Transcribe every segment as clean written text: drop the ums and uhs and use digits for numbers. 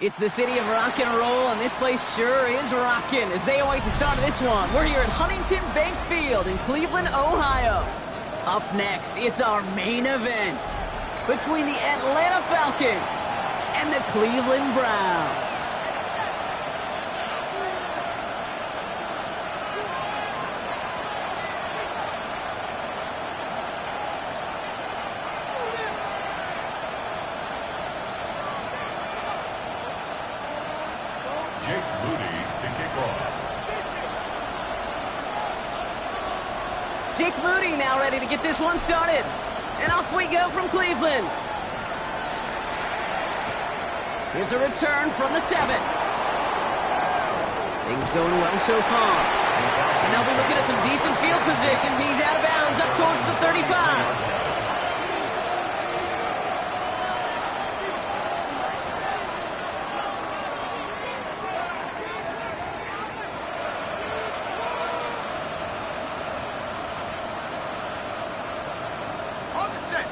It's the city of rock and roll, and this place sure is rocking as they await the start of this one. We're here at Huntington Bank Field in Cleveland, Ohio. Up next, it's our main event between the Atlanta Falcons and the Cleveland Browns. Jake Moody now ready to get this one started. And off we go from Cleveland. Here's a return from the 7. Things going well so far. And they'll be looking at some decent field position. He's out of bounds up towards the 35.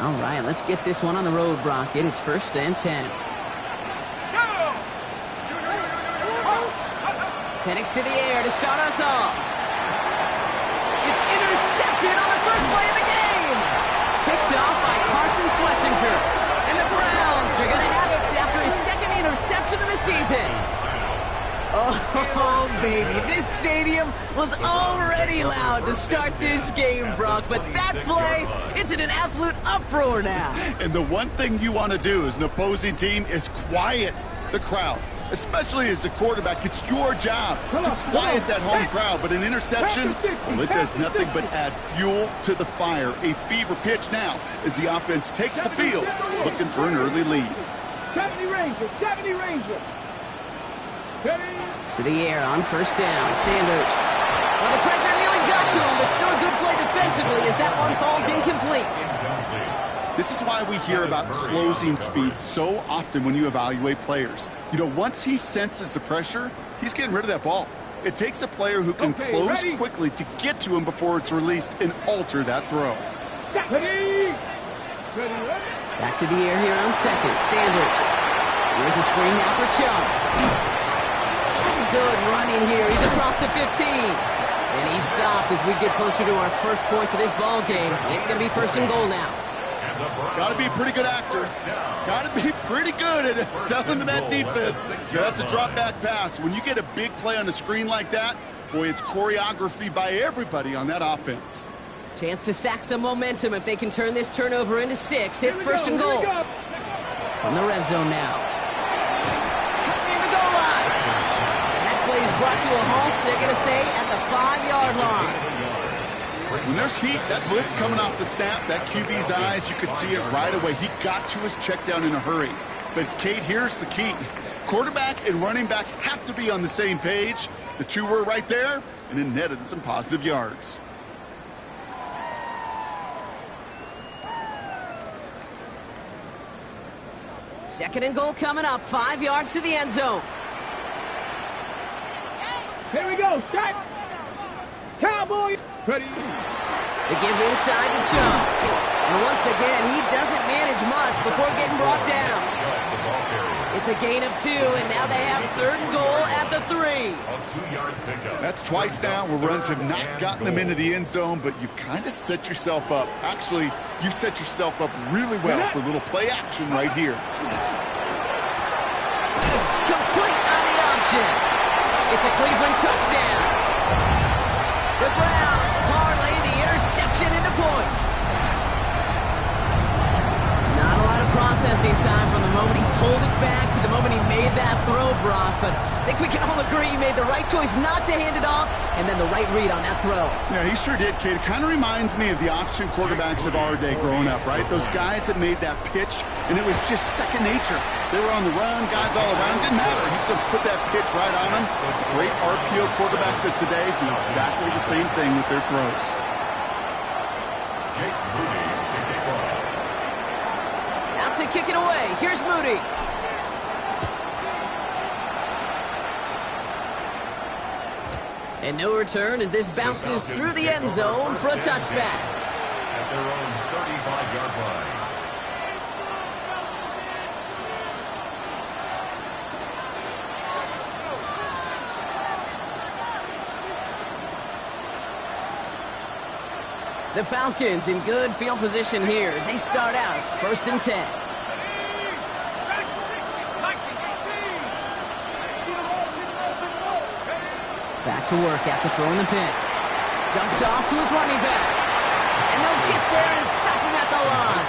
All right, let's get this one on the road, Brock. It is 1st and 10. Penix to the air to start us off. It's intercepted on the first play of the game. Picked off by Carson Schlesinger. And the Browns are going to have it after his 2nd interception of the season. Oh, baby, this stadium was already loud to start this game, Brock, but that play, it's in an absolute uproar now. And the one thing you want to do as an opposing team is quiet the crowd, especially as a quarterback. It's your job to quiet that home crowd, but an interception, well, it does nothing but add fuel to the fire. A fever pitch now as the offense takes the field, looking for an early lead. 70 Rangers. To the air on 1st down, Sanders. Well, the pressure nearly got to him, but still a good play defensively as that one falls incomplete. This is why we hear about closing speed so often when you evaluate players. You know, once he senses the pressure, he's getting rid of that ball. It takes a player who can close quickly to get to him before it's released and alter that throw. Back to the air here on 2nd, Sanders. Here's a screen now for Chubb. Good running here. He's across the 15. And he's stopped as we get closer to our first point to this ball game. It's going to be 1st and goal now. Got to be a pretty good actor. Got to be pretty good at selling to that defense. Yeah, that's a drop back pass. When you get a big play on the screen like that, boy, it's choreography by everybody on that offense. Chance to stack some momentum if they can turn this turnover into 6. It's 1st and goal. From the red zone now. Plays brought to a halt, they're going to say, at the 5-yard line. When there's heat, that blitz coming off the snap, that QB's eyes, you could see it right away. He got to his check down in a hurry. But, Kate, here's the key. Quarterback and running back have to be on the same page. The two were right there, and it netted some positive yards. Second and goal coming up, 5 yards to the end zone. Here we go, shot. Cowboy. Ready. They give inside to Chubb. And once again, he doesn't manage much before getting brought down. It's a gain of 2, and now they have 3rd and goal at the 3. That's twice now where runs have not gotten them into the end zone, but you've kind of set yourself up. Actually, you set yourself up really well for a little play action right here. Complete on the option. It's a Cleveland touchdown. The Browns parlay the interception into points. Not a lot of processing time from the moment he pulled it back to the moment he made that throw, Brock. But I think we can all agree he made the right choice not to hand it off and then the right read on that throw. Yeah, he sure did, kid. It kind of reminds me of the option quarterbacks of our day growing up, right? Those guys that made that pitch, and it was just second nature. They were on the run, guys all around. Didn't matter. He's going to put that pitch right on them. Those great RPO quarterbacks of today do exactly the same thing with their throws. Jake Moody to kick off. Out to kick it away. Here's Moody. And no return as this bounces through the end zone for a touchback. At their own 35-yard line. The Falcons in good field position here as they start out 1st and 10. Back to work after throwing the pick. Dumped off to his running back. And they'll get there and stop him at the line.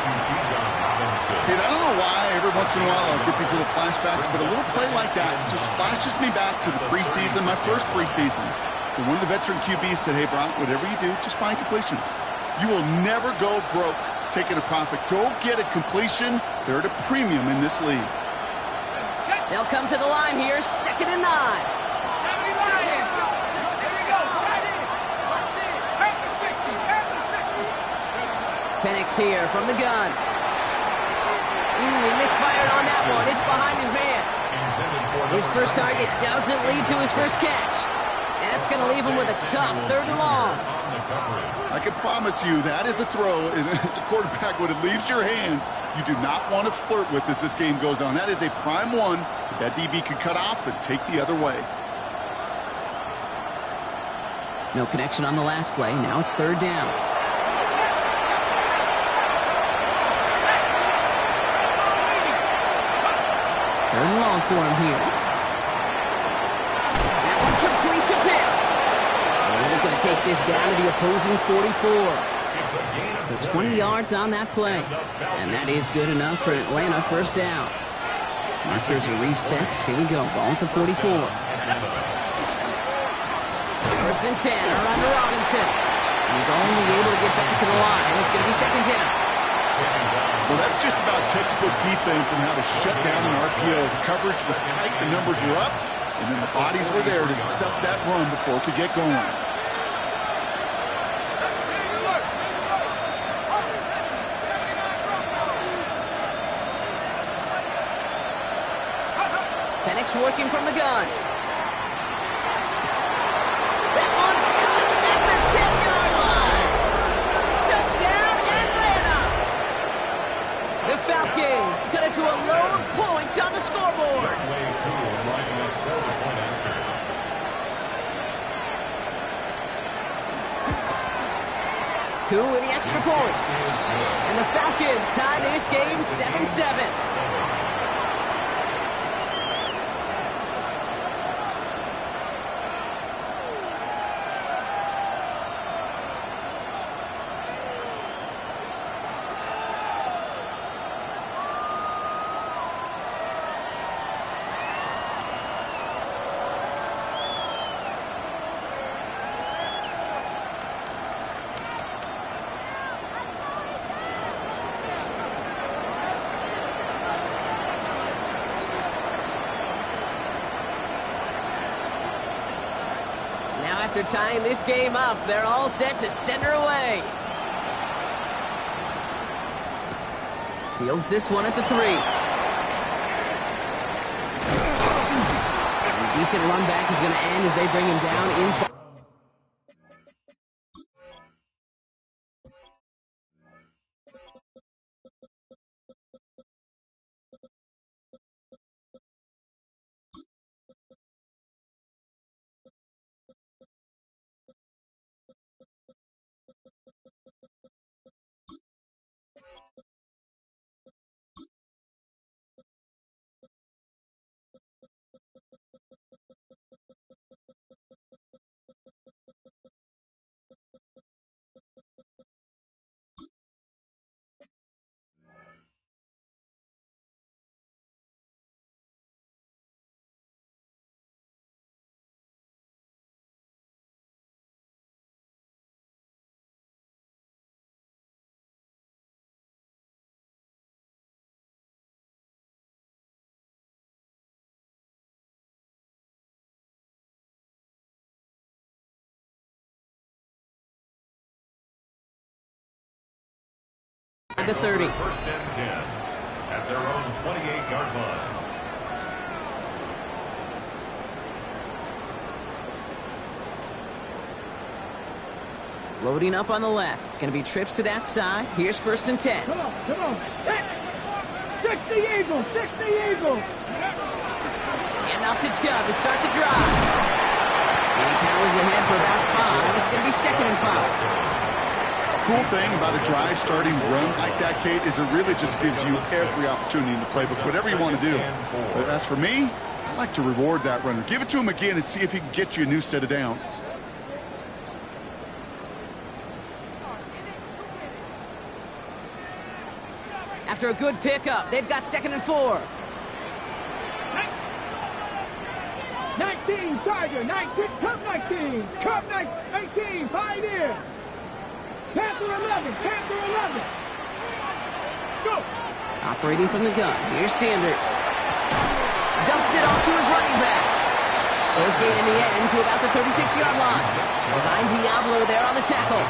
Kid, I don't know why every once in a while I'll get these little flashbacks, but a little play like that just flashes me back to the preseason, my first preseason. And one of the veteran QBs said, hey, Brock, whatever you do, just find completions. You will never go broke taking a profit. Go get a completion. They're at a premium in this league. They'll come to the line here, 2nd and 9. Penix here from the gun. He misfired on that one. It's behind his man. His first target doesn't lead to his first catch. And that's going to leave him with a tough 3rd and long. I can promise you that is a throw. And as a quarterback, when it leaves your hands, you do not want to flirt with as this game goes on. That is a prime one that DB could cut off and take the other way. No connection on the last play. Now it's 3rd down. 3rd and long for him here. That one complete to Pitts. And he's going to take this down to the opposing 44. So 20 yards on that play. And that is good enough for Atlanta 1st down. Markers are reset. Here we go. Ball at the 44. 1st and 10. Around to Robinson. He's only able to get back to the line. It's going to be 2nd down. Well, that's just about textbook defense and how to shut down an RPO. The coverage was tight, the numbers were up, and then the bodies were there to stuff that run before it could get going. Penix working from the gun. That one's caught at the 10-yard line. Touchdown, Atlanta. The Falcons cut it to a lone point on the scoreboard. Koo with the extra point. And the Falcons tie this game 7-7. After tying this game up, they're all set to center away. Fields this one at the 3. A decent run back is going to end as they bring him down inside. The 30. 1st and 10 at their own 28-yard line. Loading up on the left. It's going to be trips to that side. Here's 1st and 10. Come on. 60 Eagles. And off to Chubb to start the drive. And he powers ahead for about 5. It's going to be 2nd and 5. Cool thing about a drive starting run like that, Kate, is it really just gives you every opportunity in the playbook, whatever you want to do. But as for me, I like to reward that runner. Give it to him again and see if he can get you a new set of downs. After a good pickup, they've got 2nd and 4. 19, Charger, 19, Cup 19, Cup 18, Pioneer. Panther 11, Panther 11. Let's go. Operating from the gun, here's Sanders. Dumps it off to his running back. Short gain in the end to about the 36-yard line. Behind Diablo there on the tackle.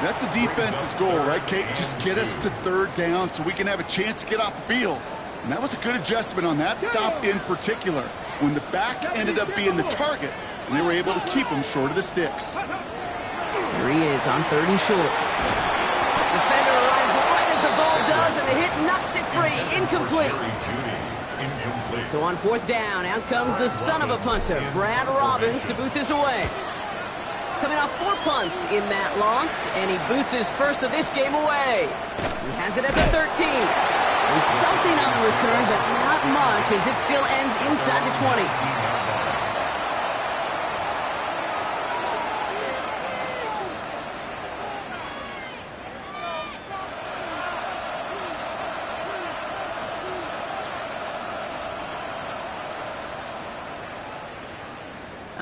That's a defense's goal, right, Kate? Just get us to 3rd down so we can have a chance to get off the field. And that was a good adjustment on that stop in particular, when the back ended up being the target, and they were able to keep him short of the sticks. Here he is on 3rd and short. Defender arrives right as the ball does, and the hit knocks it free. Incomplete. So on 4th down, out comes the son of a punter, Brad Robbins, to boot this away. Coming off 4 punts in that loss, and he boots his first of this game away. He has it at the 13. And something on the return, but not much, as it still ends inside the 20.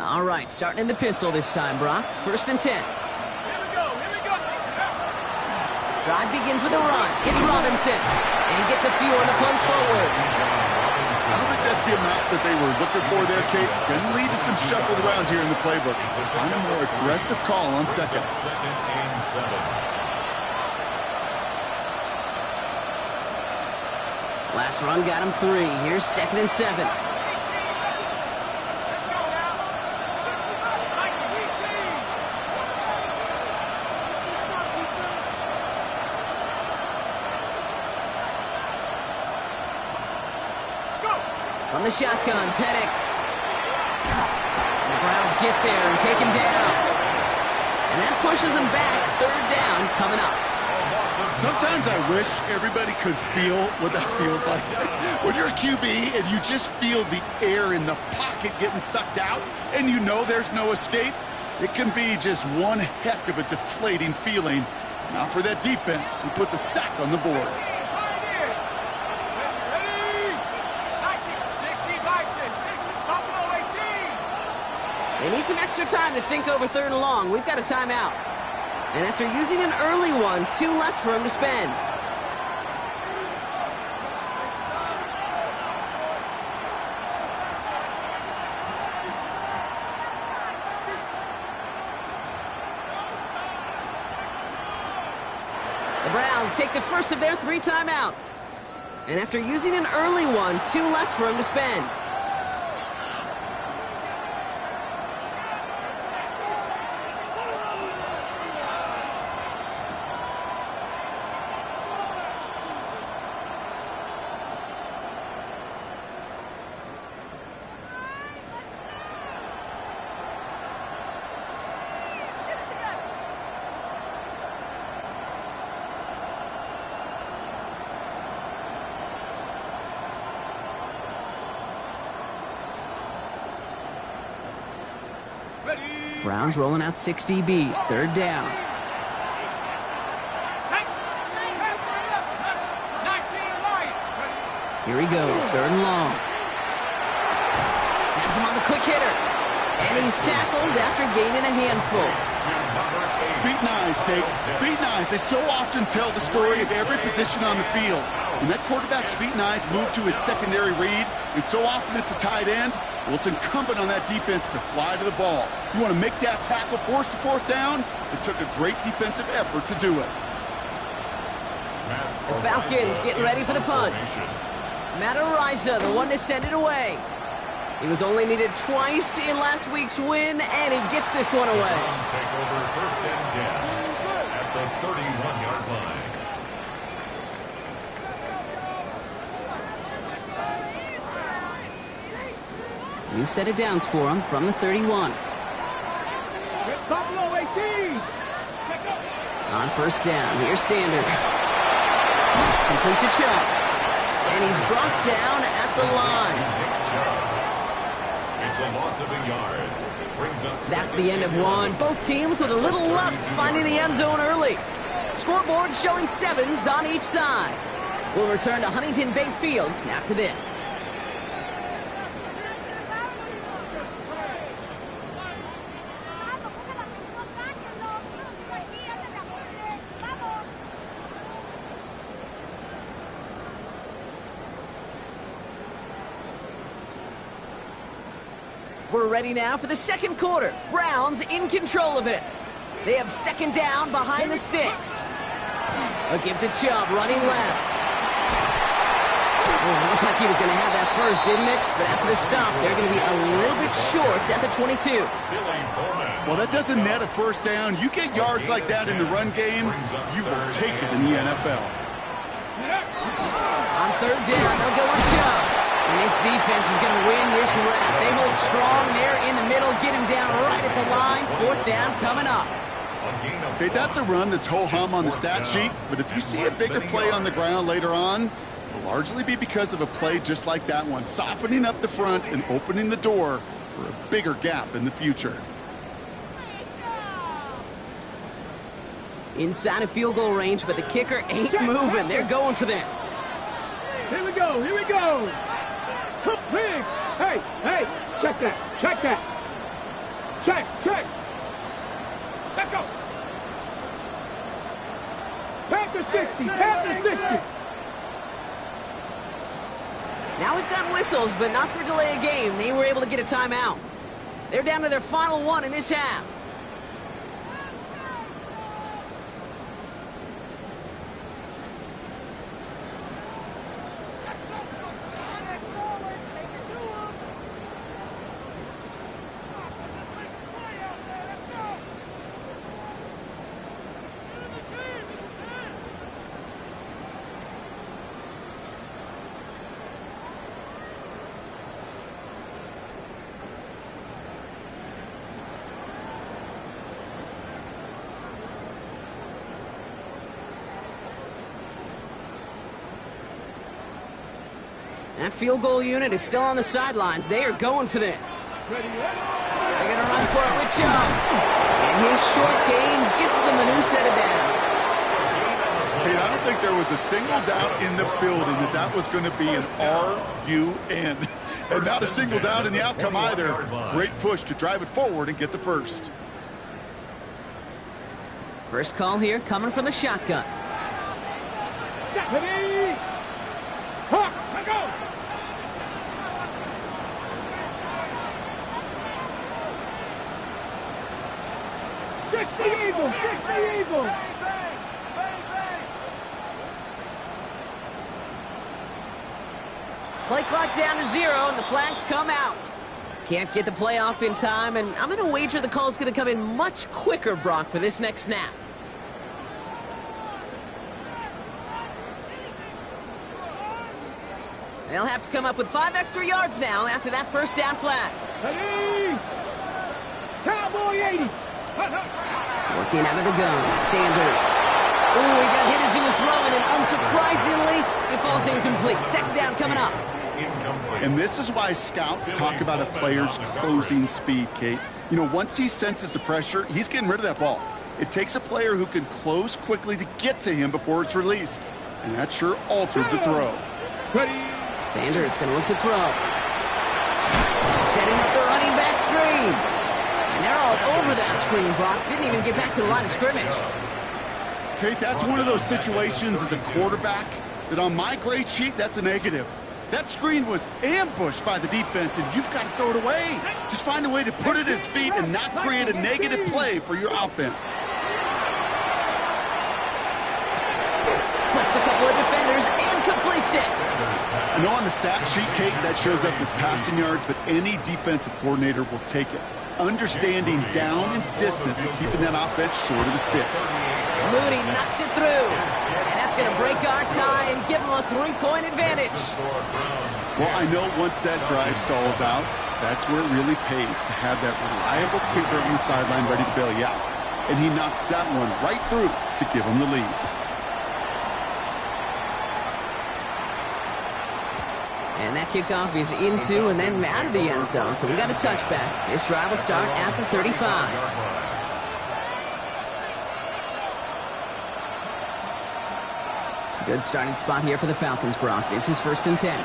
All right, starting in the pistol this time, Brock. 1st and 10. Here we go. Drive begins with a run. It's Robinson. And he gets a few on the plunge forward. I don't think that's the amount that they were looking for there, Kate. Going to lead to some shuffled around here in the playbook. On a more aggressive call on 2nd. 2nd and 7. Last run got him 3. Here's 2nd and 7. On the shotgun, Penix. And the Browns get there and take him down. And that pushes him back. 3rd down coming up. Sometimes I wish everybody could feel what that feels like. When you're a QB and you just feel the air in the pocket getting sucked out and you know there's no escape, it can be just one heck of a deflating feeling. Not for that defense who puts a sack on the board. They need some extra time to think over 3rd and long. We've got a timeout. And after using an early one, 2 left for him to spend. The Browns take the first of their 3 timeouts. And after using an early one, 2 left for him to spend. Browns rolling out 6 DBs. 3rd down. Here he goes. 3rd and long. Has him on the quick hitter. And he's tackled after gaining a handful. Feet and eyes, Kate. Feet and eyes. They so often tell the story of every position on the field. When that quarterback's feet and eyes move to his secondary read, and so often it's a tight end, well, it's incumbent on that defense to fly to the ball. You want to make that tackle, force the 4th down? It took a great defensive effort to do it. The Falcons getting ready for the punt. Matt Ariza, the one to send it away. He was only needed twice in last week's win, and he gets this one away. Take over 1st and 10 at the 31-yard line. New set of downs for him from the 31. On first down, here's Sanders. Complete to Chubb. And he's brought down at the line. It's a loss of a yard. Brings up That's the end of one. Both teams with a little luck finding the end zone early. Scoreboard showing 7s on each side. We'll return to Huntington Bank Field after this. We're ready now for the second quarter. Browns in control of it. They have second down behind the sticks. A give to Chubb, running left. Oh, it looked like he was going to have that first, didn't it? But after the stop, they're going to be a little bit short at the 22. Well, that doesn't net a first down. You get yards like that in the run game, you will take it in the NFL. On third down, they'll go with Chubb. And this defense is going to win this round. They hold strong there in the middle, get him down right at the line. Fourth down coming up. Okay, that's a run that's ho-hum on the stat sheet, but if you see a bigger play on the ground later on, it'll largely be because of a play just like that one, softening up the front and opening the door for a bigger gap in the future. Inside of field goal range, but the kicker ain't moving. They're going for this. Here we go, here we go. Big. Hey, hey, check that, check that. Check. Let's go. Panther 60, Panther 60. Now we've got whistles, but not for delay of game. They were able to get a timeout. They're down to their final one in this half. That field goal unit is still on the sidelines. They are going for this. They're going to run for it with Chubb. And his short gain gets them a new set of downs. Hey, I don't think there was a single doubt in the building that that was going to be an R-U-N. And not a single doubt in the outcome either. Great push to drive it forward and get the first. First call here coming from the shotgun. Ready? Hawk, let go. Fix the eagle, fix the eagle. Play clock down to 0, and the flags come out. Can't get the play off in time, and I'm going to wager the call is going to come in much quicker, Brock, for this next snap. They'll have to come up with 5 extra yards now after that first down flag. Ready? Cowboy 80. Working out of the gun, Sanders. Ooh, he got hit as he was throwing, and unsurprisingly, it falls incomplete. Second down coming up. And this is why scouts talk about a player's closing speed, Kate. You know, once he senses the pressure, he's getting rid of that ball. It takes a player who can close quickly to get to him before it's released. And that sure altered the throw. Ready? Sanders going to look to throw. Setting up the running back screen. And they're all over that screen, Brock. Didn't even get back to the line of scrimmage. Kate, that's one of those situations as a quarterback that on my grade sheet, that's a negative. That screen was ambushed by the defense, and you've got to throw it away. Just find a way to put it at his feet and not create a negative play for your offense. Splits a couple of defenders and completes it. I know on the stat sheet, Kate, that shows up as passing yards, but any defensive coordinator will take it. Understanding down and distance and keeping that offense short of the sticks. Mooney knocks it through. And that's going to break our tie and give him a 3-point advantage. Well, I know once that drive stalls out, that's where it really pays to have that reliable kicker on the sideline ready to bail you out. and he knocks that one right through to give him the lead. And that kickoff is into and then out of the end zone. So we got a touchback. This drive will start at the 35. Good starting spot here for the Falcons, Brock. This is 1st and 10.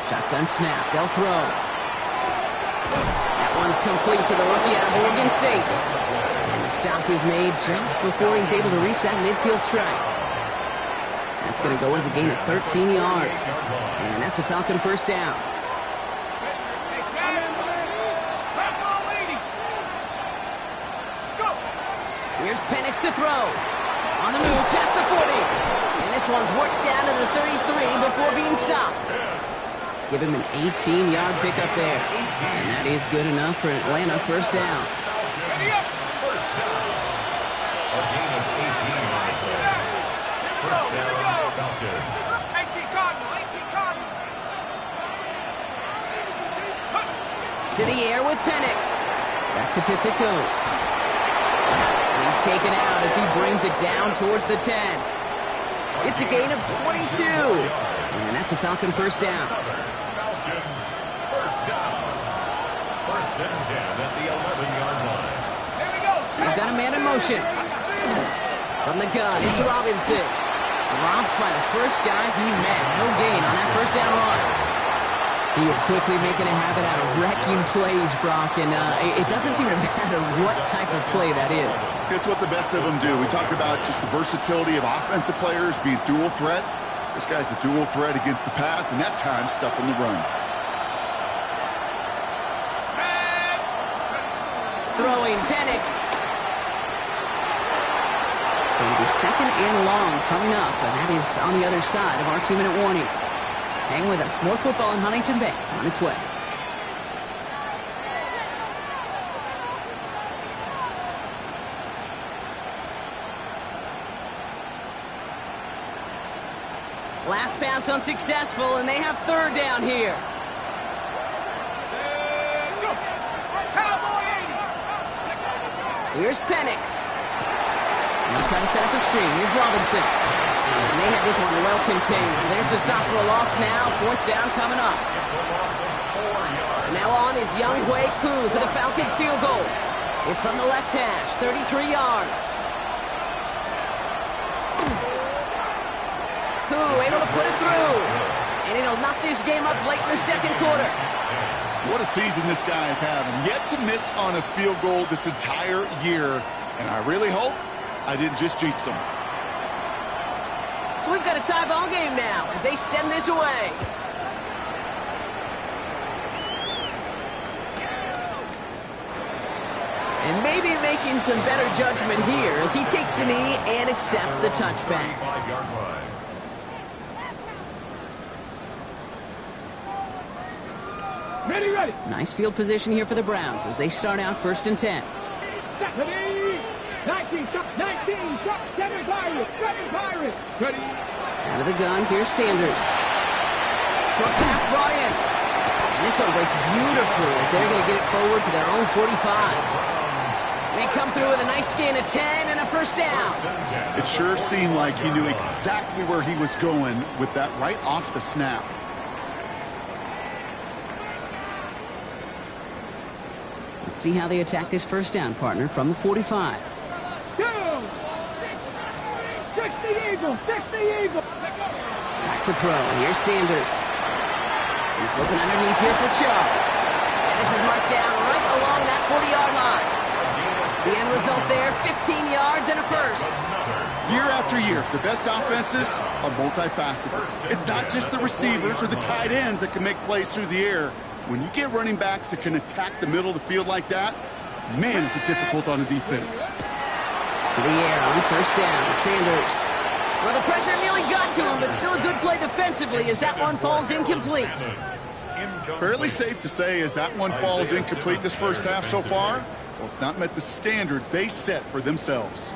Shotgun snap. They'll throw. That one's complete to the rookie out of Oregon State. And the stop is made just before he's able to reach that midfield strike. That's going to go as a gain of 13 yards. And that's a Falcon first down. Here's Penix to throw. On the move, past the 40. And this one's worked down to the 33 before being stopped. Give him an 18-yard pickup there. And that is good enough for Atlanta first down. First down. A gain of 18 yards there. First down, Falcons. 18 Cardinal, 18 Cardinal. To the air with Penix. Back to Pitts it goes. He's taken out as he brings it down towards the 10. It's a gain of 22. And that's a Falcon first down. Falcons first down. First and 10 at the 11-yard line. Here we go. They've got a man in motion. From the gun, it's Robinson. Dropped by the first guy he met. No gain on that first down run. He is quickly making a habit out of wrecking plays, Brock, and it doesn't seem to matter what type of play that is. It's what the best of them do. We talk about just the versatility of offensive players being dual threats. This guy's a dual threat against the pass, and that time stuffing the run. Throwing Penix. So it'll be 2nd and long coming up, and that is on the other side of our 2-minute warning. Hang with us. More football in Huntington Bank on its way. Last pass unsuccessful, and they have 3rd down here. Here's Penix. He's trying to set up the screen. Here's Robinson. And they have this one well contained. There's the stop for a loss now. 4th down coming up. So now on is Younghoe Koo for the Falcons field goal. It's from the left hash, 33 yards. Koo able to put it through. And it'll knock this game up late in the 2nd quarter. What a season this guy is having. Yet to miss on a field goal this entire year. And I really hope I didn't just jinx him. So we've got a tie ball game now as they send this away. And maybe making some better judgment here as he takes a knee and accepts the touchback. 5-yard line. Ready, ready. Nice field position here for the Browns as they start out 1st and 10. 19, 7 Pirates, 7 Pirates. Ready. Out of the gun, here's Sanders. Short pass brought in. And this one breaks beautifully as they're going to get it forward to their own 45. They come through with a nice gain of 10 and a first down. It sure seemed like he knew exactly where he was going with that right off the snap. Let's see how they attack this first down, partner, from the 45. 60 Eagles, 60 Eagles. Back to throw. Here's Sanders. He's looking underneath here for Chubb. And this is marked down right along that 40-yard line. The end result there, 15 yards and a first. Year after year, the best offenses are multifaceted. It's not just the receivers or the tight ends that can make plays through the air. When you get running backs that can attack the middle of the field like that, man, is it difficult on the defense. To the air on first down, Sanders. Well, the pressure nearly got to him, but still a good play defensively as that one falls incomplete. Fairly safe to say as that one falls incomplete this first half so far, well, it's not met the standard they set for themselves.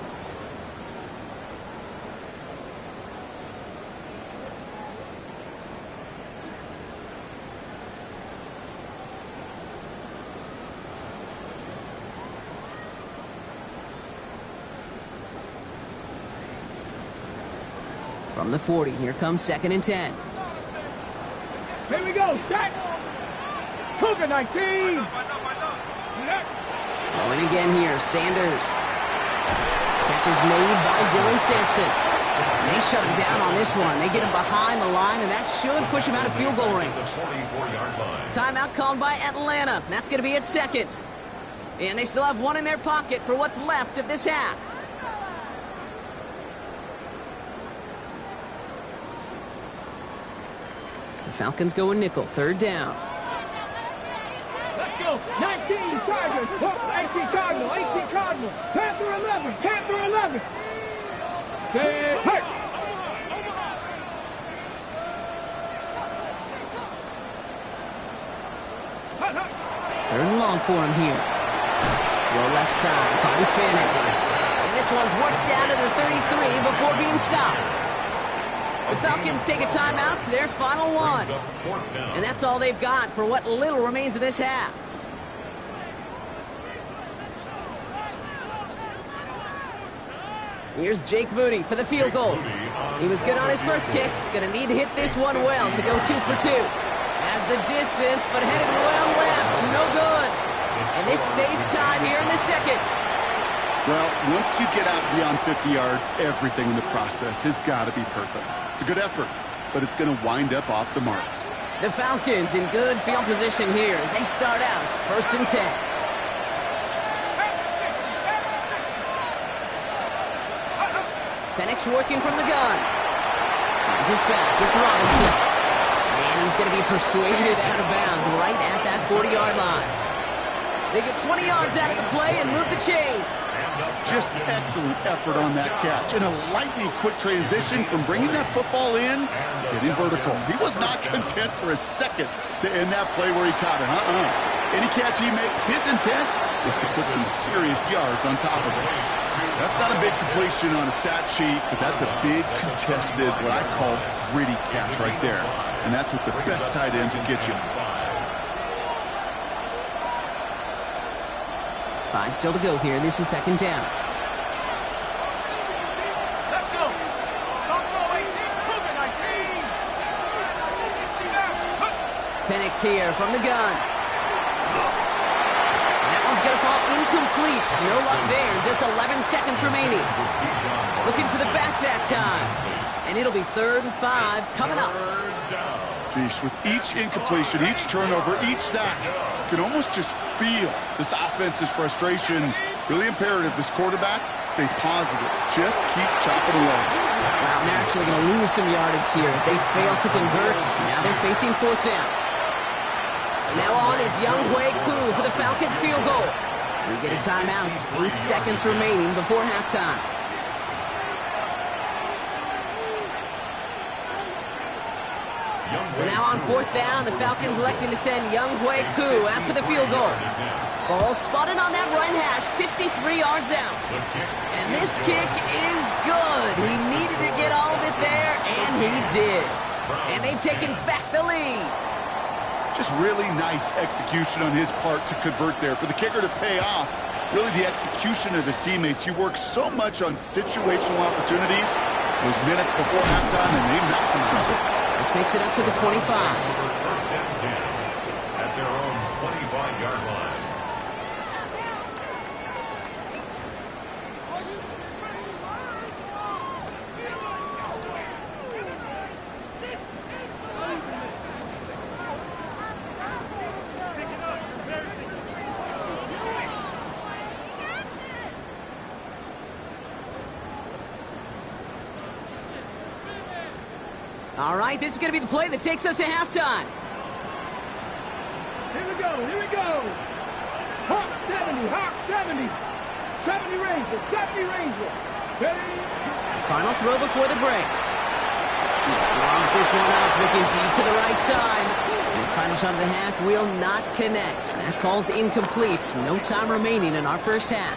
From the 40, here comes 2nd and 10. Here we go, set. Cougar 19. Going again here, Sanders. Catch is made by Dylan Sampson. And they shut him down on this one. They get him behind the line, and that should push him out of field goal range. Timeout called by Atlanta. That's going to be at 2nd. And they still have one in their pocket for what's left of this half. The Falcons go in nickel, 3rd down. Let's go. 19 Chargers. 18 Cardinal. 18 Cardinal. Panther 11. Panther 11. Say hurt. Third and long for him here. Throw left side, finds Fanning. And this one's worked down to the 33 before being stopped. The Falcons take a timeout to their final one. And that's all they've got for what little remains of this half. Here's Jake Moody for the field goal. He was good on his first kick. Gonna need to hit this one well to go 2 for 2. Has the distance, but headed well left. No good. And this stays tied here in the 2nd. Well, once you get out beyond 50 yards, everything in the process has got to be perfect. It's a good effort, but it's going to wind up off the mark. The Falcons in good field position here as they start out 1st and 10. Penix working from the gun. Finds his back. It's Robinson. And he's going to be persuaded out of bounds right at that 40-yard line. They get 20 yards out of the play and move the chains. Just excellent effort on that catch. And a lightning quick transition from bringing that football in to getting vertical. He was not content for a second to end that play where he caught it. Any catch he makes, his intent is to put some serious yards on top of it. That's not a big completion on a stat sheet, but that's a big contested, what I call gritty catch right there. And that's what the best tight ends will get you. 5 still to go here. This is 2nd down. Let's go. Don't throw 18. Cougar 19. Penix here from the gun. And that one's going to fall incomplete. No luck there. Just 11 seconds remaining. Looking for the back that time. And it'll be 3rd and 5 coming up. Jeez, with each incompletion, each turnover, each sack, you can almost just feel this offense's frustration. Really imperative this quarterback stay positive. Just keep chopping away. Wow, they're actually going to lose some yardage here as they fail to convert. Now they're facing 4th down. So now on is Younghoe Koo for the Falcons field goal. We get a timeout. 8 seconds remaining before halftime. So now on 4th down, the Falcons electing to send Younghoe Koo after the field goal. Ball spotted on that right hash, 53 yards out. And this kick is good. He needed to get all of it there, and he did. And they've taken back the lead. Just really nice execution on his part to convert there. For the kicker to pay off, really the execution of his teammates. He works so much on situational opportunities. Those minutes before halftime, and they maximize it. This makes it up to the 25. First and 10 at their own 25-yard line. All right, this is going to be the play that takes us to halftime. Here we go. Here we go. Hawk 70. Hawk 70. 70 Ranger. 70 Ranger. Ready? Final throw before the break. Launch this one up, looking deep to the right side. His final shot of the half will not connect. That call's incomplete. No time remaining in our first half.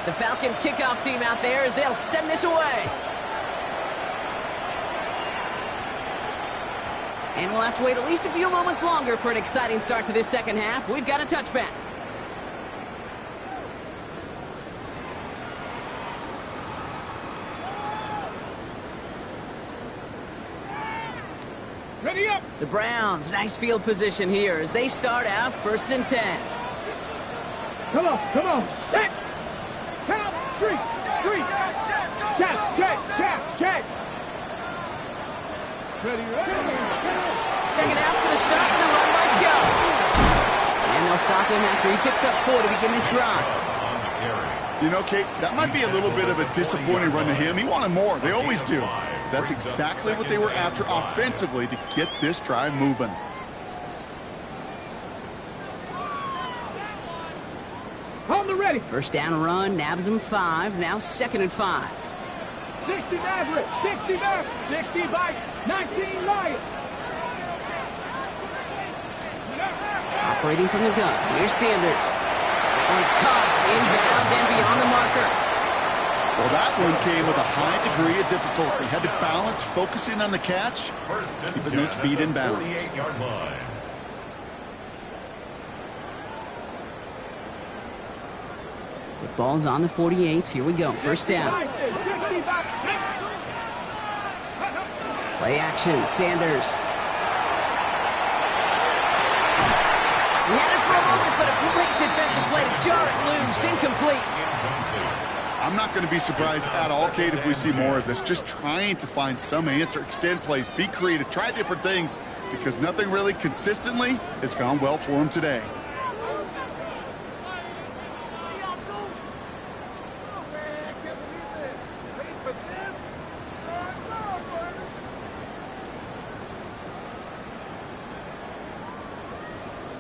The Falcons kickoff team out there as they'll send this away. And we'll have to wait at least a few moments longer for an exciting start to this second half. We've got a touchback. Ready up. The Browns, nice field position here as they start out 1st and 10. Come on, come on. Set. Count. 3. Check. Ready. Second half's going to start with a run by Joe. And they'll stop him after he picks up 4 to begin this drive. You know, Kate, that might be a little bit of a disappointing run to him. He wanted more. They always do. That's exactly what they were after offensively to get this drive moving. On the ready. First down run, nabs him 5. Now 2nd and 5. 60 Maverick. 60 Maverick. 60 by 19 Lions. Operating from the gun. Here's Sanders. That one's caught inbounds and beyond the marker. Well, that one came with a high degree of difficulty. Had to balance focusing on the catch, keeping those feet in bounds. 48-yard line. The ball's on the 48. Here we go. First down. Play action. Sanders. He had it for a moment, but a great defensive play to jar it loose. Incomplete. I'm not going to be surprised at all, Kate, if we see more of this. Just trying to find some answer, extend plays, be creative, try different things, because nothing really consistently has gone well for him today.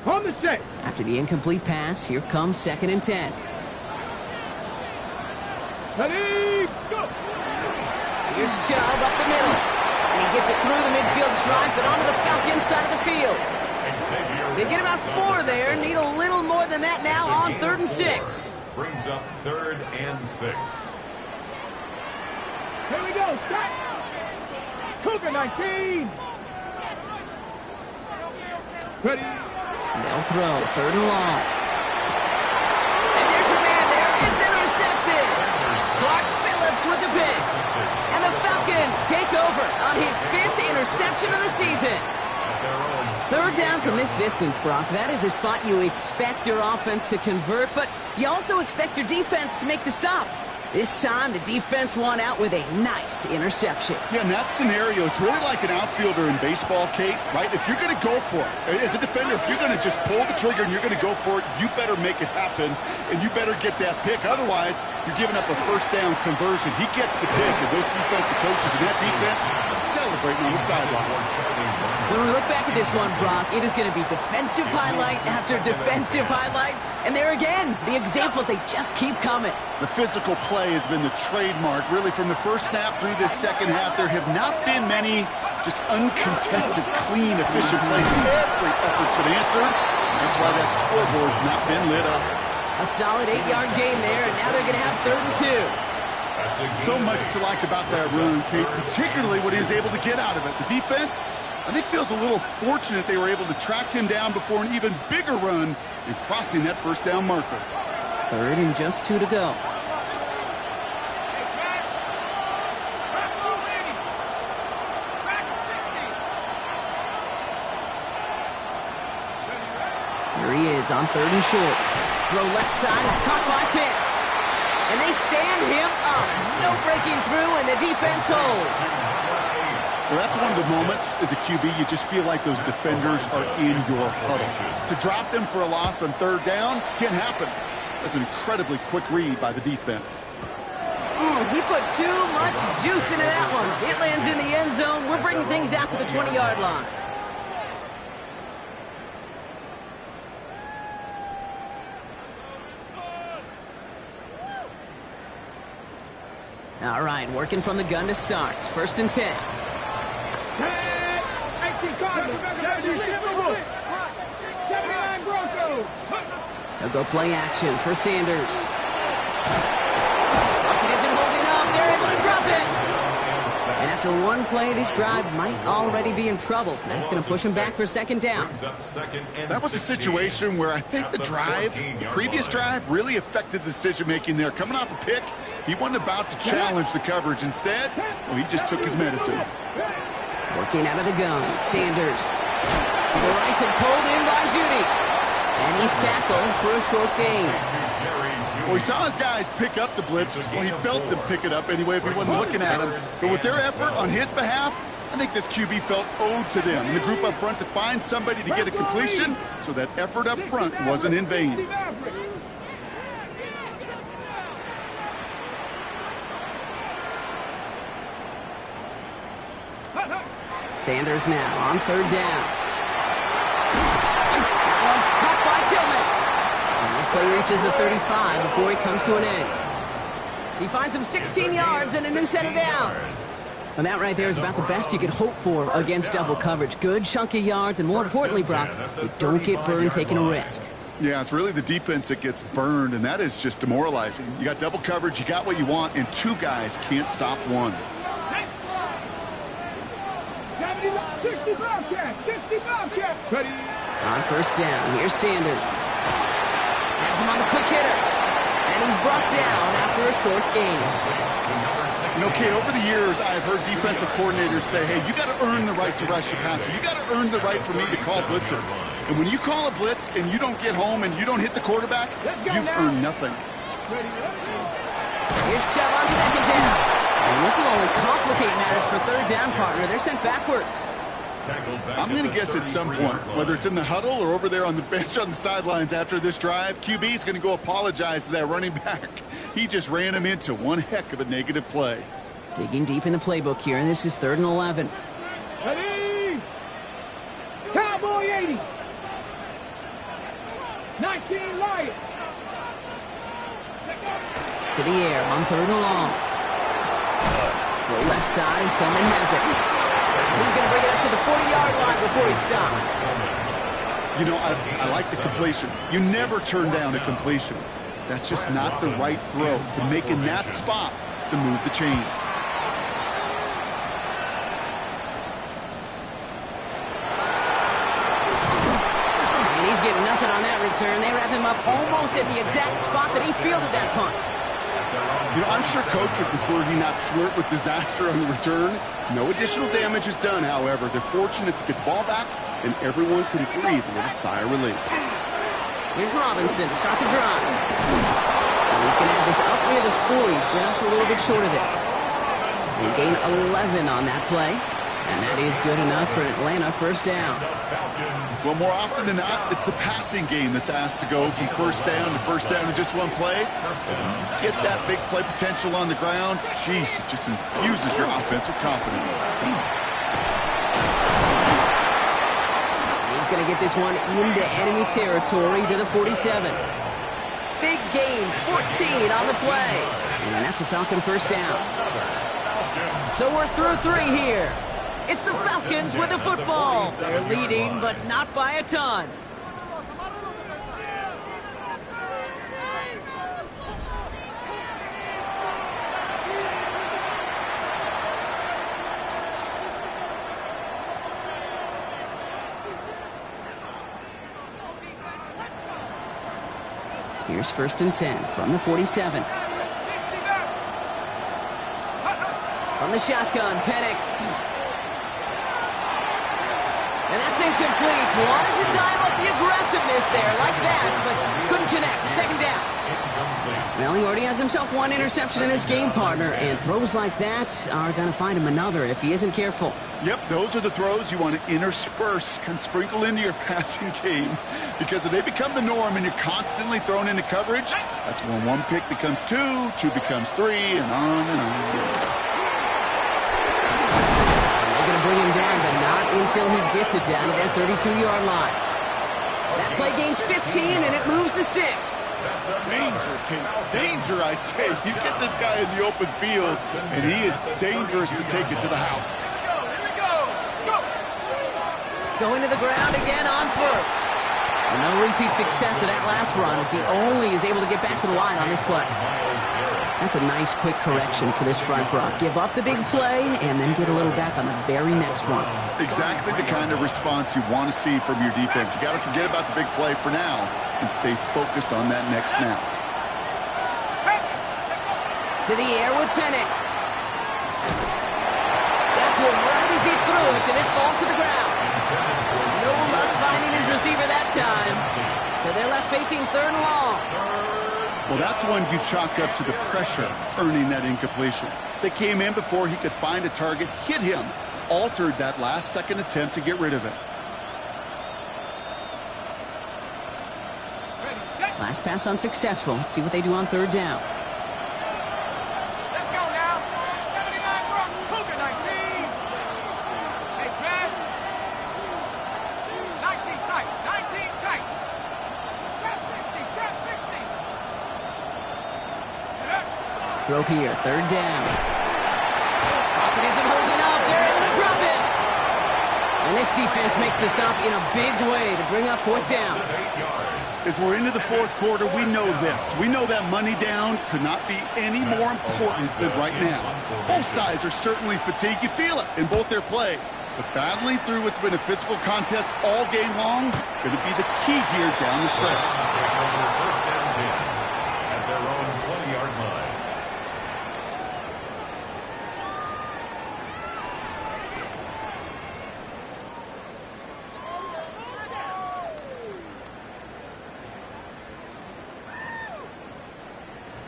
On the set. After the incomplete pass, here comes 2nd and 10. Ready, go! Here's Chubb up the middle. And he gets it through the midfield stripe, but onto the Falcons side of the field. They get about 4 there. Need a little more than that now on 3rd and 6. Brings up 3rd and 6. Here we go. Start. Cougar 19. Ready. They'll throw 3rd and long. And there's your man there. It's intercepted. Clark Phillips with the pick. And the Falcons take over on his 5th interception of the season. 3rd down from this distance, Brock. That is a spot you expect your offense to convert, but you also expect your defense to make the stop. This time, the defense won out with a nice interception. Yeah, in that scenario, it's really like an outfielder in baseball, Kate, right? If you're going to go for it, as a defender, if you're going to just pull the trigger and you're going to go for it, you better make it happen, and you better get that pick. Otherwise, you're giving up a first down conversion. He gets the pick, and those defensive coaches and that defense celebrating on the sidelines. When we look back at this one, Brock, it is going to be defensive highlight after defensive highlight. And there again, the examples, they just keep coming. The physical play has been the trademark, really, from the first snap through this second half. There have not been many just uncontested, clean, efficient plays. Every effort's been answered. That's why that scoreboard's not been lit up. A solid 8-yard gain there, and now they're going to have 3rd and 2. So much to like about that run, Kate, particularly what he was able to get out of it. The defense, I think, feels a little fortunate they were able to track him down before an even bigger run and crossing that first down marker. 3rd and just 2 to go. Here he is on 3rd and short. Throw left side is caught by Pitts. And they stand him up. No breaking through, and the defense holds. Well, that's one of the moments as a QB you just feel like those defenders are in your huddle. To drop them for a loss on 3rd down can't happen. That's an incredibly quick read by the defense. He put too much juice into that one. It lands in the end zone. We're bringing things out to the 20-yard line. All right, working from the gun to start. 1st and 10. They'll go play action for Sanders. Pocket isn't holding up. They're able to drop it. And After one play, this drive might already be in trouble. That's going to push him back for second down. That was a situation where I think the previous drive, really affected the decision-making there. Coming off a pick, he wasn't about to challenge the coverage. Instead, well, he just took his medicine. Working out of the gun, Sanders. To the right and pulled in by Judy. And he's tackled for a short gain. Well, he saw his guys pick up the blitz. Well, he felt them pick it up anyway if he wasn't looking at him. But with their effort on his behalf, I think this QB felt owed to them and the group up front to find somebody to get a completion, so that effort up front wasn't in vain. Sanders now on third down. That one's caught by Tillman. And this play reaches the 35 before he comes to an end. He finds him 16 yards and a new set of downs. And that right there is about the best you could hope for against double coverage. Good chunky yards, and more importantly, Brock, you don't get burned taking a risk. Yeah, it's really the defense that gets burned, and that is just demoralizing. You got double coverage, you got what you want, and two guys can't stop one. 65 catch. Ready. On first down, here's Sanders. Has him on the quick hitter. And he's brought down after a short gain. You know, Kate, over the years, I've heard defensive coordinators say, hey, you got to earn the right to rush your passer. You got to earn the right for me to call blitzes. And when you call a blitz and you don't get home and you don't hit the quarterback, you've earned nothing. Here's Chubb on second down. And this will only complicate matters for third down, partner. They're sent backwards. I'm going to guess at some point, whether it's in the huddle or over there on the bench on the sidelines after this drive, QB is going to go apologize to that running back. He just ran him into one heck of a negative play. Digging deep in the playbook here, and this is 3rd and 11. Ready. Cowboy 80. 19 Lions. To the air on 3rd and long. Go left side, and Tillman has it. He's going to bring it up to the 40-yard line before he stops. You know, I like the completion. You never turn down a completion. That's just not the right throw to make in that spot to move the chains. And he's getting nothing on that return. They wrap him up almost at the exact spot that he fielded that punt. You know, I'm sure Coach would prefer he not flirt with disaster on the return. No additional damage is done, however. They're fortunate to get the ball back, and everyone can breathe with a sigh of relief. Here's Robinson to start the drive. And he's going to have this up near the 40, just a little bit short of it. They gain 11 on that play, and that is good enough for an Atlanta first down. Well, more often than not, it's the passing game that's asked to go from first down in just one play. Get that big play potential on the ground. Jeez, it just infuses your offense with confidence. He's going to get this one into enemy territory to the 47. Big gain, 14 on the play. And that's a Falcon first down. So we're through 3 here. It's the Falcons with the football. They're leading, but not by a ton. Here's 1st and 10 from the 47. From the shotgun, Penix. And that's incomplete. Wanted to dial up the aggressiveness there like that, but couldn't connect. 2nd down. Well, he already has himself 1 interception in this game, partner, and throws like that are going to find him another if he isn't careful. Yep, those are the throws you want to intersperse and sprinkle into your passing game, because if they become the norm and you're constantly thrown into coverage, that's when 1 pick becomes 2, 2 becomes 3, and on and on. Bring him down, but not until he gets it down to their 32-yard line. That play gains 15, and it moves the sticks. Danger, Kate. Danger, I say. You get this guy in the open field, and he is dangerous to take it to the house. Going to the ground again on first. No repeat success of that last run, as he only is able to get back to the line on this play. That's a nice quick correction for this front, Brock. Give up the big play and then get a little back on the very next one. Exactly the kind of response you want to see from your defense. You got to forget about the big play for now and stay focused on that next snap. To the air with Penix. Got to him right as he threw it, and it falls to the ground. No luck finding his receiver that time. So they're left facing 3rd and long. Well, that's one you chalk up to the pressure earning that incompletion. They came in before he could find a target, hit him, altered that last-second attempt to get rid of it. Last pass unsuccessful. Let's see what they do on 3rd down. Let's go now. 79 Brock. Cougar 19. Hey, smash. 19 tight. 19 tight. Trap 60. Trap 60. Throw here. 3rd down. Pocket isn't holding up. They're able to drop it. And this defense makes the stop in a big way to bring up 4th down. As we're into the 4th quarter, we know this. We know that money down could not be any more important than right now. Both sides are certainly fatigued. You feel it in both their play. But battling through what's been a physical contest all game long, going to be the key here down the stretch. First down 10 at their own 20-yard line.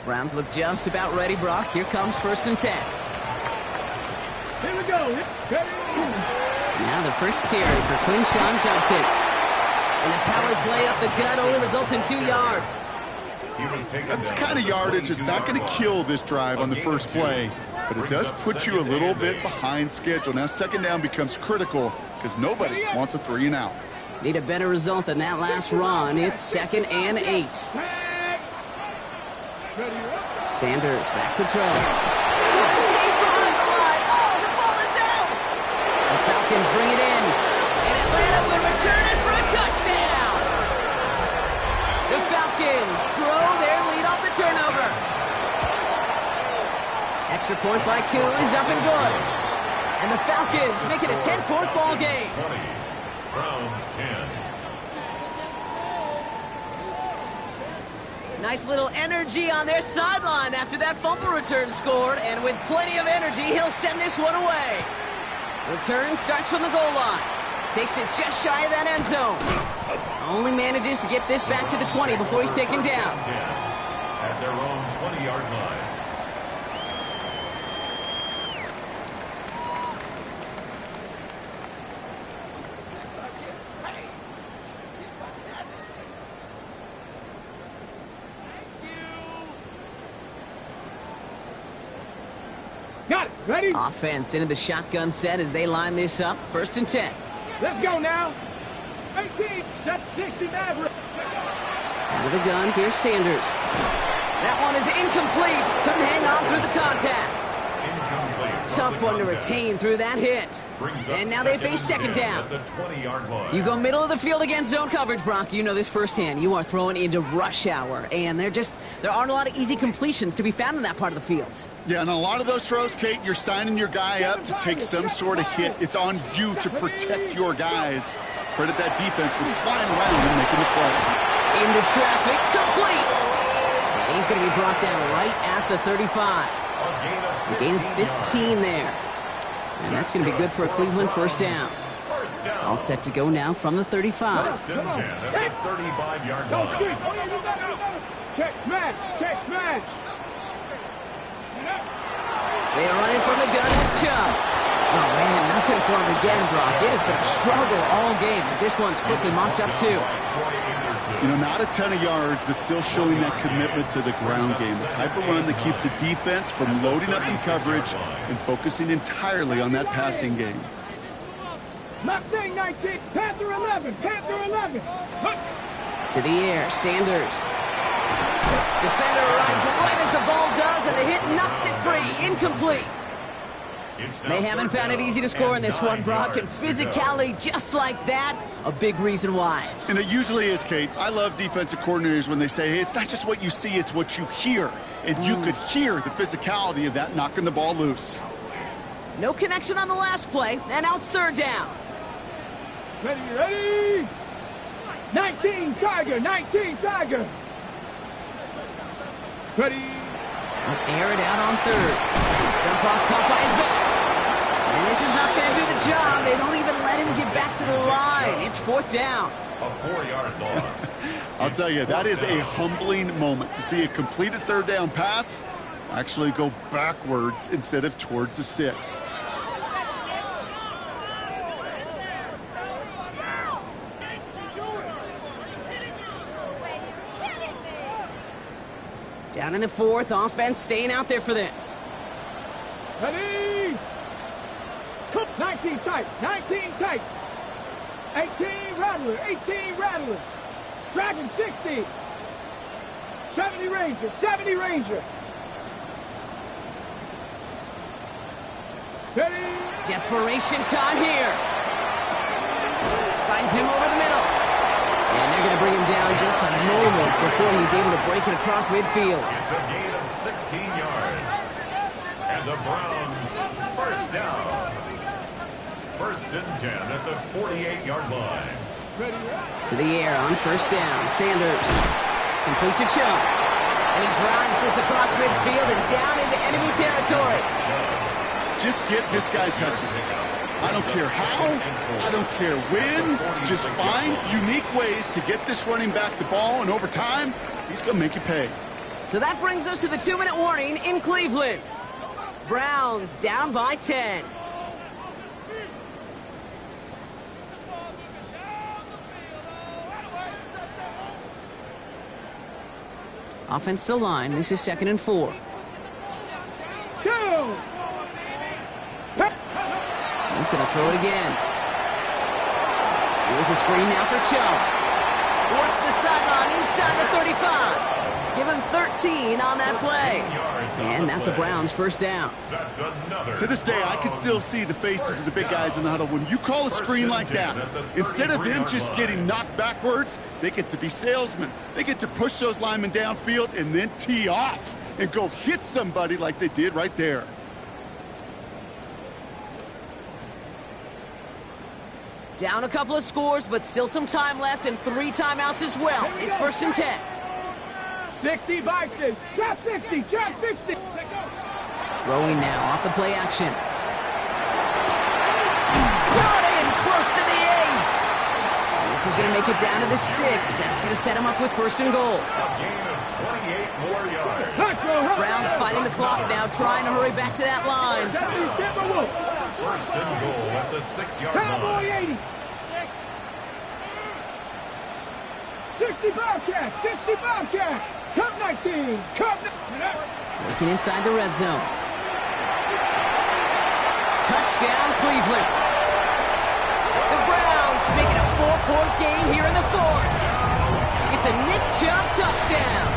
Browns look just about ready, Brock. Here comes 1st and 10. Here we go. Now the first carry for Quinshawn Judkins. And the power play up the gut only results in 2 yards. That's the kind of yardage it's not going to kill this drive on the first play, but it does put you a little bit behind schedule. Now 2nd down becomes critical because nobody wants a 3 and out. Need a better result than that last run. It's 2nd and 8. Sanders back to throw. Deep behind the line. Oh, the ball is out. The Falcons bring it in. And Atlanta will return it for a touchdown. The Falcons grow their lead off the turnover. Extra point by Q is up and good. And the Falcons make it a 10-point ball game. 20. Browns 10. Nice little energy on their sideline after that fumble return scored, and with plenty of energy, he'll send this one away. Return starts from the goal line. Takes it just shy of that end zone. Only manages to get this back to the 20 before he's taken down. 10 at their own 20-yard line. Got it. Ready? Offense into the shotgun set as they line this up. 1st and 10. Let's go now. 18. That's 69. Out of the gun, here's Sanders. That one is incomplete. Couldn't hang on through the contact. Tough one to retain through that hit. And now they face 2nd down. You go middle of the field against zone coverage, Brock. You know this firsthand. You are throwing into rush hour, and there aren't a lot of easy completions to be found in that part of the field. Yeah, and a lot of those throws, Kate, you're signing your guy up to take some sort of hit. It's on you to protect your guys. Credit that defense for flying around and making the play. Into traffic, complete. And he's going to be brought down right at the 35. A gain of 15 there. And that's going to be good for a Cleveland 1st down. All set to go now from the 35. 35-yard line. Check smash. Check smash. They are running from the gun with Chubb. Oh, man, nothing for him again, Brock. It has been a struggle all game as this one's quickly mocked up, too. You know, not a ton of yards, but still showing that commitment to the ground game. The type of run that keeps the defense from loading up in coverage and focusing entirely on that passing game. Mustang 19. Panther 11. Panther 11. To the air, Sanders. Defender arrives right as the ball does, and the hit knocks it free. Incomplete. They haven't found it easy to score in this one, Brock, and physicality just like that, a big reason why. And it usually is, Kate. I love defensive coordinators when they say, hey, it's not just what you see, it's what you hear. And you could hear the physicality of that knocking the ball loose. No connection on the last play, and now it's third down. Ready? 19 Tiger, 19 Tiger. Ready? Air it out on third. Jump off, caught by his back. And this is not going to do the job. They don't even let him get back to the line. It's fourth down. A 4-yard loss. I'll tell you, that is a humbling moment to see a completed third down pass actually go backwards instead of towards the sticks. Down in the fourth, offense staying out there for this. Ready? 19 tight, 19 tight. 18 Rattler, 18 Rattler. Dragon 60. 70 Ranger, 70 Ranger. Ready? Desperation time here. Finds him over the middle. And they're going to bring him down just a moment before he's able to break it across midfield. It's a gain of 16 yards. And the Browns, first down. First and 10 at the 48-yard line. To the air on first down. Sanders completes a chunk. And he drives this across midfield and down into enemy territory. Just get this guy touches. I don't care how, I don't care when, just find unique ways to get this running back the ball, and over time, he's going to make you pay. So that brings us to the 2-minute warning in Cleveland. Browns down by 10. Offense to line. This is 2nd and 4. He's going to throw it again. Here's a screen now for Chubb. Works the sideline inside the 35. Give him 13 on that play. And that's a Browns first down. To this day, I can still see the faces of the big guys in the huddle. When you call a screen like that, instead of them just getting knocked backwards, they get to be salesmen. They get to push those linemen downfield and then tee off and go hit somebody like they did right there. Down a couple of scores, but still some time left and 3 timeouts as well. It's first and 10. 60 Bison. Trap 60. Trap 60. Throwing now off the play action. Brought in close to the 8. And this is going to make it down to the 6. That's going to set him up with first and goal. A gain of 28 more yards. Browns fighting the clock now, trying to hurry back to that line. First and goal at the 6-yard Cowboy line. 80. 60 Bobcat. 60 Bobcat. Cup 19. Cup 19. Looking inside the red zone. Touchdown, Cleveland. The Browns make it a 4-point game here in the 4th. It's a Nick Chubb touchdown.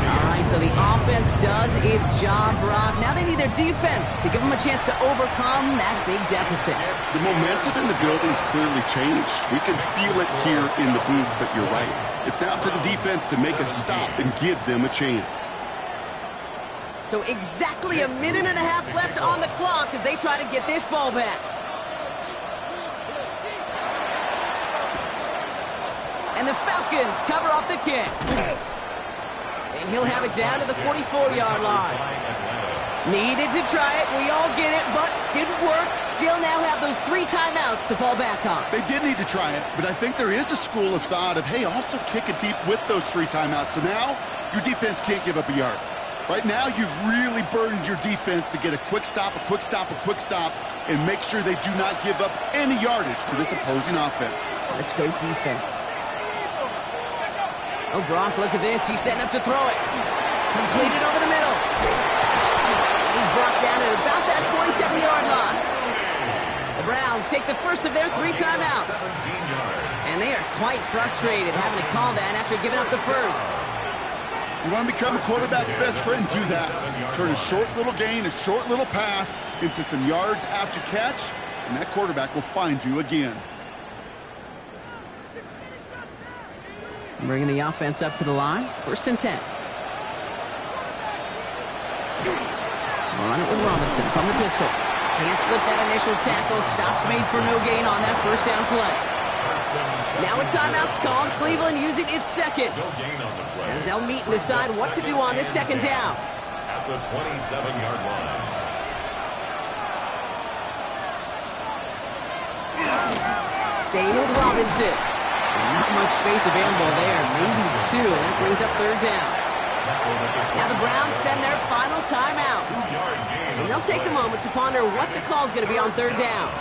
All right, so the offense does its job, Brock. Now they need their defense to give them a chance to overcome that big deficit. The momentum in the building's clearly changed. We can feel it here in the booth, but you're right. It's now up to the defense to make a stop and give them a chance. So exactly a minute and a half left on the clock as they try to get this ball back. And the Falcons cover up the kick. And he'll have it down to the 44-yard line. Needed to try it. We all get it, but didn't work. Still now have those 3 timeouts to fall back on. They did need to try it, but I think there is a school of thought of, hey, also kick it deep with those 3 timeouts. So now your defense can't give up a yard. Right now, you've really burdened your defense to get a quick stop, a quick stop, a quick stop, and make sure they do not give up any yardage to this opposing offense. Let's go defense. Oh, Brock, look at this. He's setting up to throw it. Completed over the middle. And he's brought down at about that 27-yard line. The Browns take the first of their 3 timeouts. And they are quite frustrated having to call that after giving up the first. You want to become a quarterback's best friend, do that. Turn a short little gain, a short little pass into some yards after catch, and that quarterback will find you again. Bringing the offense up to the line. 1st and 10. Run it with Robinson from the pistol. Can't slip that initial tackle. Stops made for no gain on that 1st down play. Now a timeout's called. Cleveland using its second, as they'll meet and decide what to do on this 2nd down. At the 27-yard line. Staying with Robinson. Not much space available there. Maybe 2. That brings up 3rd down. Now the Browns spend their final timeout, and they'll take a moment to ponder what the call's going to be on 3rd down.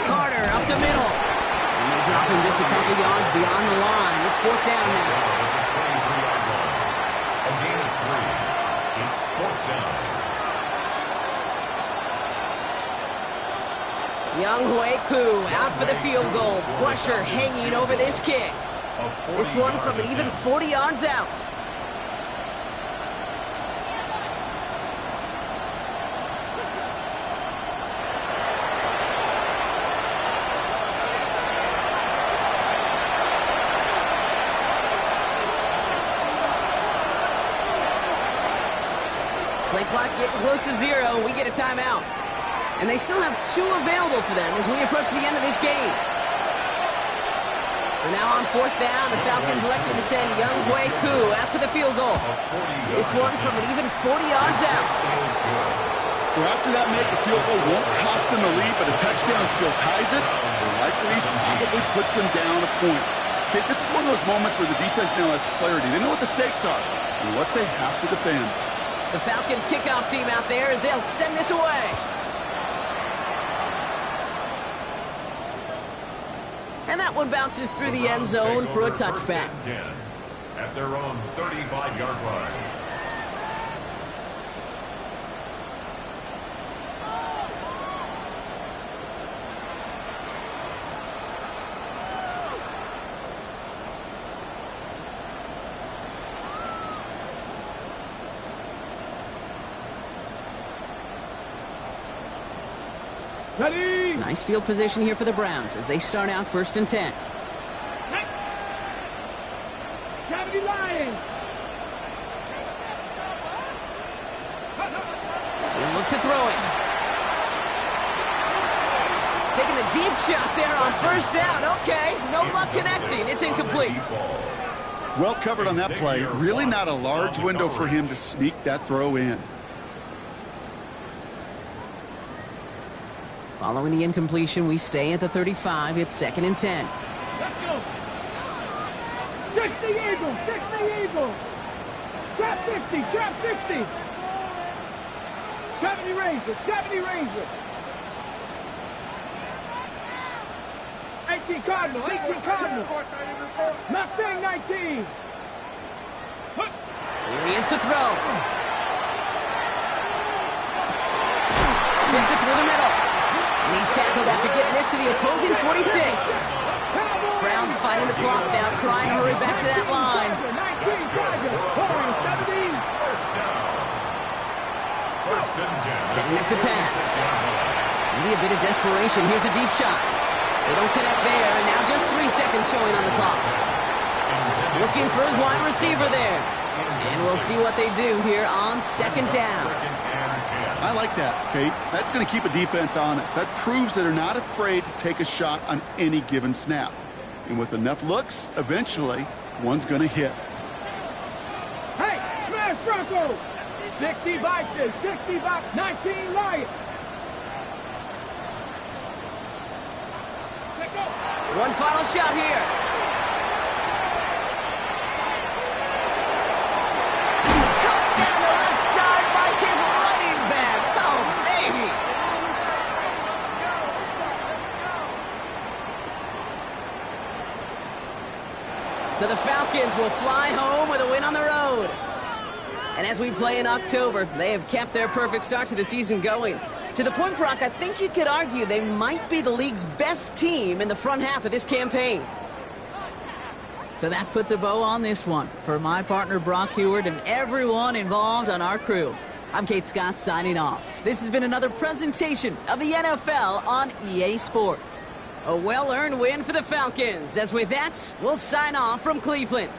Carter up the middle. And they drop him just a couple yards beyond the line. It's 4th down now. A gain of 3. It's 4th down. Young Koo out for the field goal. Pressure hanging over this kick. This one from an even 40 yards out. Play clock getting close to 0. We get a timeout. And they still have 2 available for them as we approach the end of this game. So now on 4th down, the Falcons elected to send Young Koo after the field goal. This one from an even 40 yards out. So after that make, the field goal won't cost them a lead, but a touchdown still ties it, or likely probably puts them down a point. Okay, this is one of those moments where the defense now has clarity. They know what the stakes are and what they have to defend. The Falcons kickoff team out there as they'll send this away. And that one bounces through the end zone for a touchback. At their own 35-yard line. Ready? Nice field position here for the Browns as they start out 1st and 10. Cavity Lions. He'll look to throw it. Taking a deep shot there on 1st down. Okay, no luck connecting. It's incomplete. Well covered on that play. Really not a large window for him to sneak that throw in. Following the incompletion, we stay at the 35. It's 2nd and 10. Let's go. 60 Eagles, 60 Eagles. Trap 60, trap 60. 70 Rangers, 70 Rangers. 18 Cardinals, 18 Cardinals. Mustang 19. Here he is to throw. Gets it through the middle. And he's tackled after getting this to the opposing 46. Browns fighting the clock now, trying to hurry back to that line. Setting up to pass. Maybe a bit of desperation. Here's a deep shot. They don't connect there, and now just 3 seconds showing on the clock. Looking for his wide receiver there. And we'll see what they do here on 2nd down. I like that, Kate. That's going to keep a defense honest. That proves that they're not afraid to take a shot on any given snap. And with enough looks, eventually, one's going to hit. Hey, smash Broncos! 60 Vikings, 60 Vikings, 19 Lions. Let's go. One final shot here. Cut down the left side by his running So the Falcons will fly home with a win on the road. And as we play in October, they have kept their perfect start to the season going. To the point, Brock, I think you could argue they might be the league's best team in the front half of this campaign. So that puts a bow on this one. For my partner, Brock Heward, and everyone involved on our crew, I'm Kate Scott signing off. This has been another presentation of the NFL on EA Sports. A well-earned win for the Falcons. As with that, we'll sign off from Cleveland.